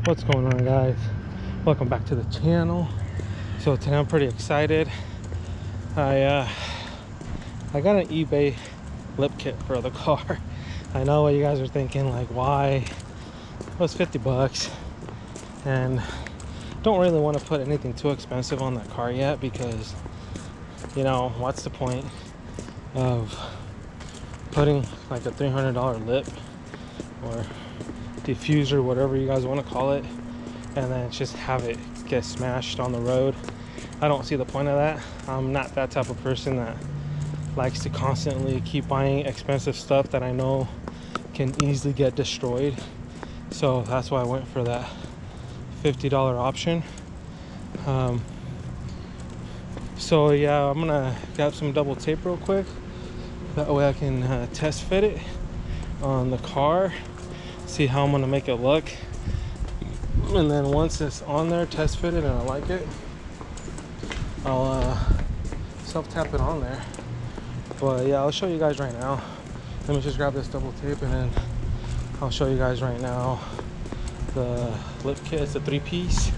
What's going on, guys? Welcome back to the channel. So today I'm pretty excited. I got an eBay lip kit for the car. I know what you guys are thinking, like, why? It was 50 bucks, and don't really want to put anything too expensive on that car yet, because, you know, what's the point of putting like a $300 lip or diffuser, whatever you guys want to call it, and then just have it get smashed on the road? I don't see the point of that. I'm not that type of person that likes to constantly keep buying expensive stuff that I know can easily get destroyed. So that's why I went for that $50 option. So yeah, I'm gonna grab some double tape real quick, that way I can test fit it on the car, see how I'm gonna make it look, and then once it's on there, test fitted, and I like it, I'll self tap it on there. But yeah, I'll show you guys right now. Let me just grab this double tape, and then I'll show you guys right now the lip kit. It's a 3-piece,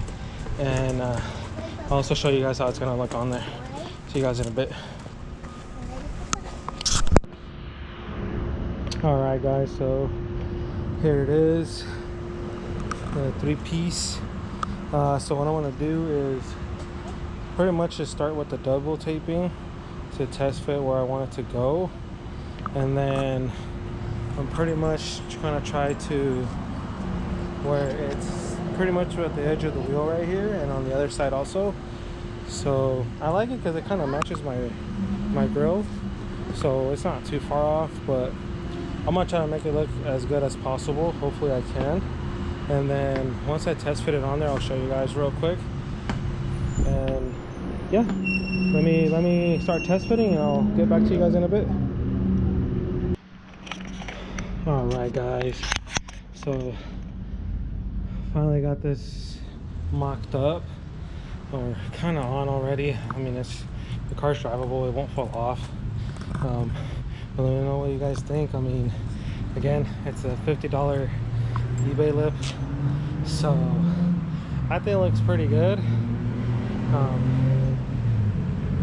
and I'll also show you guys how it's gonna look on there. See you guys in a bit. All right, guys, so here it is, the 3-piece. So what I want to do is pretty much just start with the double taping to test fit where I want it to go, and then I'm pretty much gonna try to where it's pretty much at the edge of the wheel right here, and on the other side also. So I like it because it kind of matches my grill, so it's not too far off, but I'm gonna try to make it look as good as possible. Hopefully I can. And then once I test fit it on there, I'll show you guys real quick. And yeah, let me start test fitting, and I'll get back to you guys in a bit. All right, guys, so finally got this mocked up, or kind of on already. I mean, the car's drivable, it won't fall off. But let me know what you guys think. I mean, again, it's a $50 eBay lip, so I think it looks pretty good.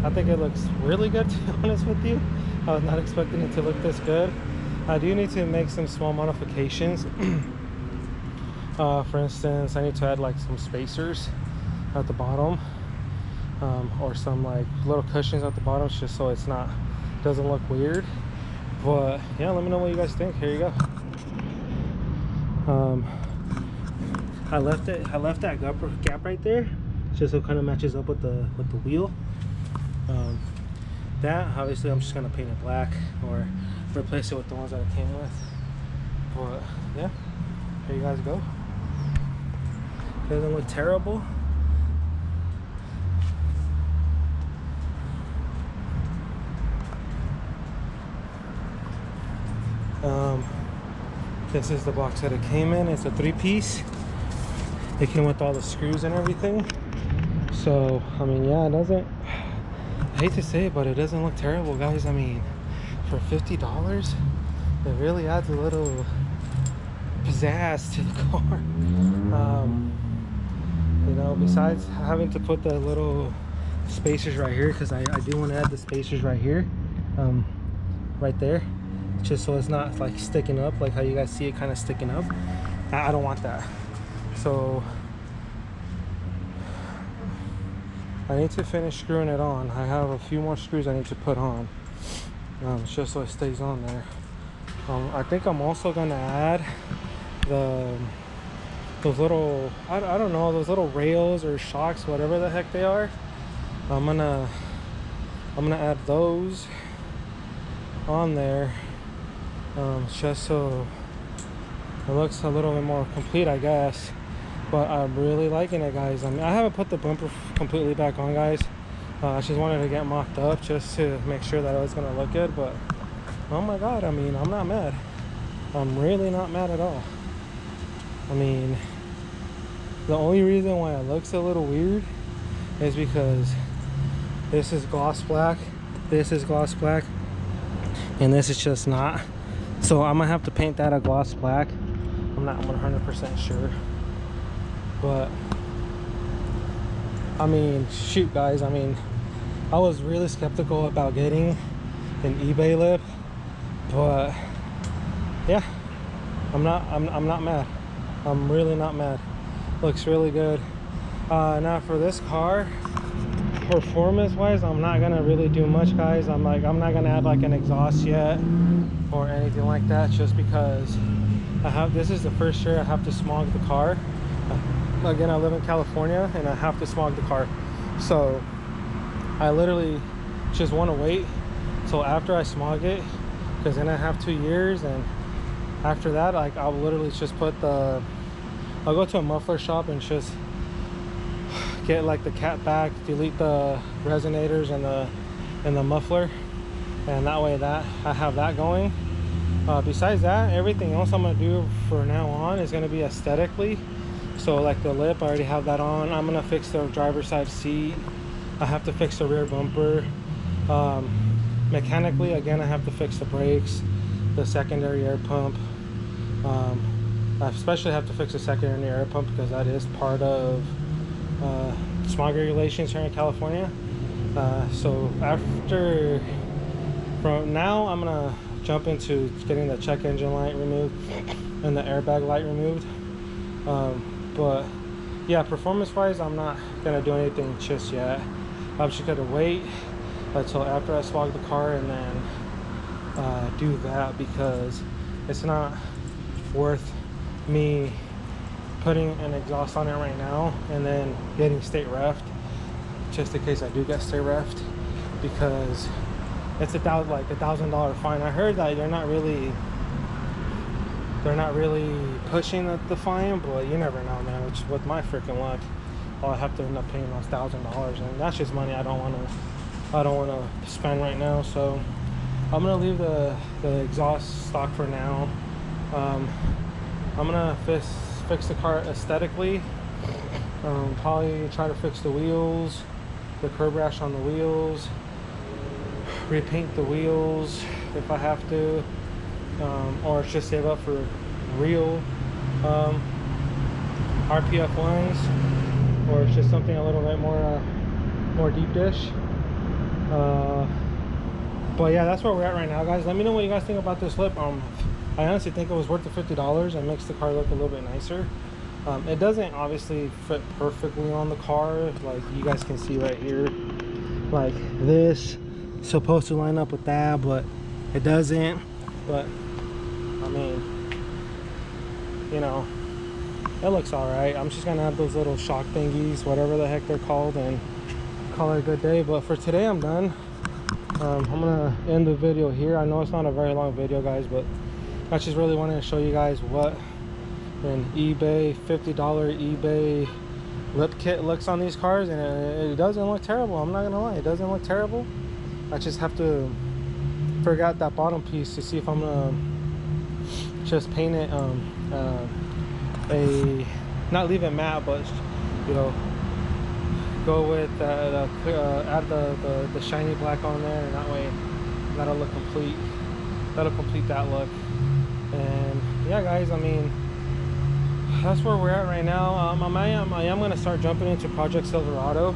I think it looks really good, to be honest with you. I was not expecting it to look this good. I do need to make some small modifications. For instance, I need to add like some spacers at the bottom, or some like little cushions at the bottom, just so it's doesn't look weird. But yeah, let me know what you guys think. Here you go. I left that gap right there, just so it kind of matches up with the wheel. That obviously I'm just gonna paint it black or replace it with the ones that it came with. But yeah, here you guys go. Doesn't look terrible. This is the box that it came in. It's a 3-piece. It came with all the screws and everything. So I mean, yeah, it doesn't, I hate to say it, but it doesn't look terrible, guys. I mean, for $50, it really adds a little pizzazz to the car. You know, besides having to put the little spacers right here, because I do want to add the spacers right here, right there, just so it's not like sticking up, like how you guys see it kind of sticking up. I don't want that. So I need to finish screwing it on. I have a few more screws I need to put on, just so it stays on there. I think I'm also gonna add those little, I don't know, those little rails or shocks, whatever the heck they are. I'm gonna add those on there, just so it looks a little bit more complete, I guess. But I'm really liking it, guys. I mean, I haven't put the bumper completely back on, guys. I just wanted to get mocked up just to make sure that it was gonna look good. But oh my god, I mean, I'm not mad. I'm really not mad at all. I mean, the only reason why it looks a little weird is because this is gloss black, this is gloss black, and this is just not. So I'm gonna have to paint that a gloss black. I'm not 100% sure. But I mean, shoot guys, I mean, I was really skeptical about getting an eBay lip, but yeah, I'm not mad. I'm really not mad. Looks really good. Now for this car, performance wise, I'm not gonna really do much, guys. I'm not gonna add like an exhaust yet or anything like that, just because this is the first year I have to smog the car. Again, I live in California and I have to smog the car, so I literally just want to wait till after I smog it, because then I have 2 years, and after that, like, I'll literally just I'll go to a muffler shop and just get like the cat back, delete the resonators and the muffler, and that way that I have that going. Besides that, everything else I'm gonna do for now on is gonna be aesthetically. So like the lip, I already have that on. I'm gonna fix the driver's side seat. I have to fix the rear bumper. Mechanically, again, I have to fix the brakes, the secondary air pump. I especially have to fix the secondary air pump because that is part of smog regulations here in California. So from now, I'm gonna jump into getting the check engine light removed and the airbag light removed. But yeah, performance wise, I'm not gonna do anything just yet. I'm just gonna wait until after I smog the car and then do that, because it's not worth me putting an exhaust on it right now and then getting state refed, just in case I do get state refed, because it's like $1,000 fine. I heard that they're not really pushing the fine, but you never know, man. Which, with my freaking luck, I'll have to end up paying those $1,000, and that's just money I don't want to spend right now. So I'm gonna leave the exhaust stock for now. I'm gonna fix the car aesthetically. Probably try to fix the wheels, the curb rash on the wheels, repaint the wheels if I have to, or just save up for real RPF lines, or it's just something a little bit more deep dish. But yeah, that's where we're at right now, guys. Let me know what you guys think about this lip. I honestly think it was worth the $50. It makes the car look a little bit nicer. It doesn't obviously fit perfectly on the car, like you guys can see right here. Like this supposed to line up with that, but it doesn't. But I mean, you know, it looks all right. I'm just gonna have those little shock thingies, whatever the heck they're called, and call it a good day. But for today, I'm done. I'm gonna end the video here. I know it's not a very long video, guys, but I just really wanted to show you guys what an eBay $50 eBay lip kit looks on these cars, and it doesn't look terrible. I'm not gonna lie, it doesn't look terrible. I just have to figure out that bottom piece to see if I'm gonna just paint it not leave it matte, but you know, go with add the shiny black on there, and that way that'll look complete. That'll complete that look. And yeah, guys, I mean, that's where we're at right now. I am going to start jumping into Project Silverado,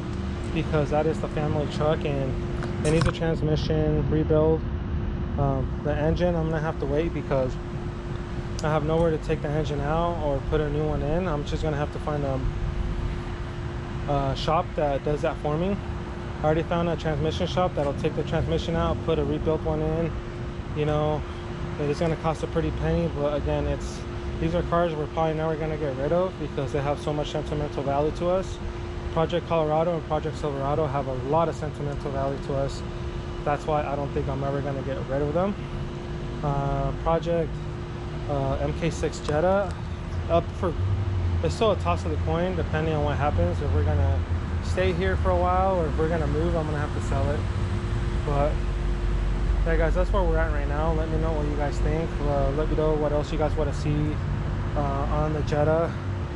because that is the family truck and it needs a transmission rebuild. The engine, I'm going to have to wait because I have nowhere to take the engine out or put a new one in. I'm just going to have to find a shop that does that for me. I already found a transmission shop that'll take the transmission out, put a rebuilt one in. You know, it's going to cost a pretty penny, but again, these are cars we're probably never going to get rid of because they have so much sentimental value to us. Project Colorado and Project Silverado have a lot of sentimental value to us. That's why I don't think I'm ever going to get rid of them. Project mk6 Jetta, it's still a toss of the coin depending on what happens. If we're going to stay here for a while, or if we're going to move, I'm going to have to sell it. But yeah, guys, that's where we're at right now. Let me know what you guys think. Let me know what else you guys want to see on the Jetta.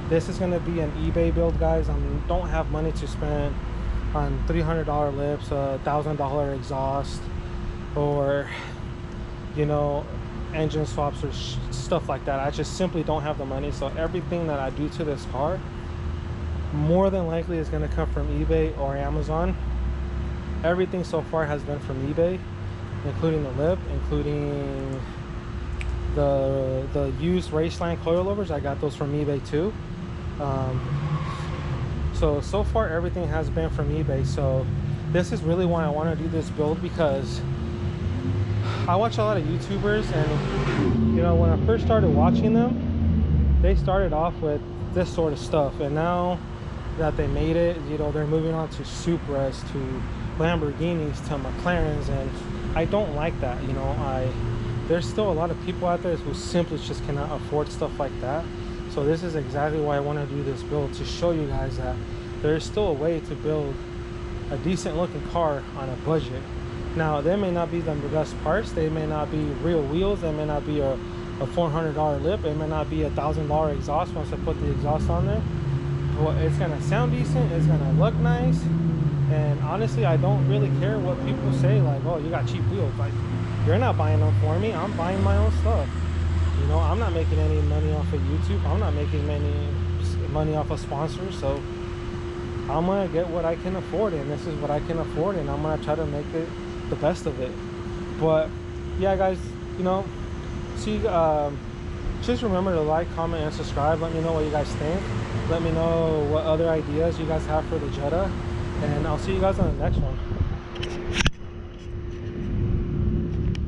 This is going to be an eBay build, guys. I don't have money to spend on $300 lips, $1,000 exhaust, or you know, engine swaps or stuff like that. I just simply don't have the money. So everything that I do to this car more than likely is going to come from eBay or Amazon. Everything so far has been from eBay, including the lip, including the used Raceline coilovers. I got those from eBay too. So far everything has been from eBay. So this is really why I want to do this build, because I watch a lot of YouTubers, and you know, when I first started watching them, they started off with this sort of stuff, and now that they made it, you know, they're moving on to Supras, to Lamborghinis, to McLarens, and I don't like that. You know, there's still a lot of people out there who simply just cannot afford stuff like that. So this is exactly why I want to do this build, to show you guys that there's still a way to build a decent looking car on a budget. Now, they may not be the best parts, they may not be real wheels, they may not be a $400 lip, it may not be $1,000 exhaust once I put the exhaust on there. But it's gonna sound decent, it's gonna look nice, and honestly, I don't really care what people say, like, oh, you got cheap wheels. Like, you're not buying them for me, I'm buying my own stuff. You know, I'm not making any money off of YouTube, I'm not making any money off of sponsors, so I'm gonna get what I can afford, and this is what I can afford, and I'm gonna try to make it the best of it. But yeah, guys, you know, see, just remember to like, comment, and subscribe. Let me know what you guys think. Let me know what other ideas you guys have for the Jetta, and I'll see you guys on the next one.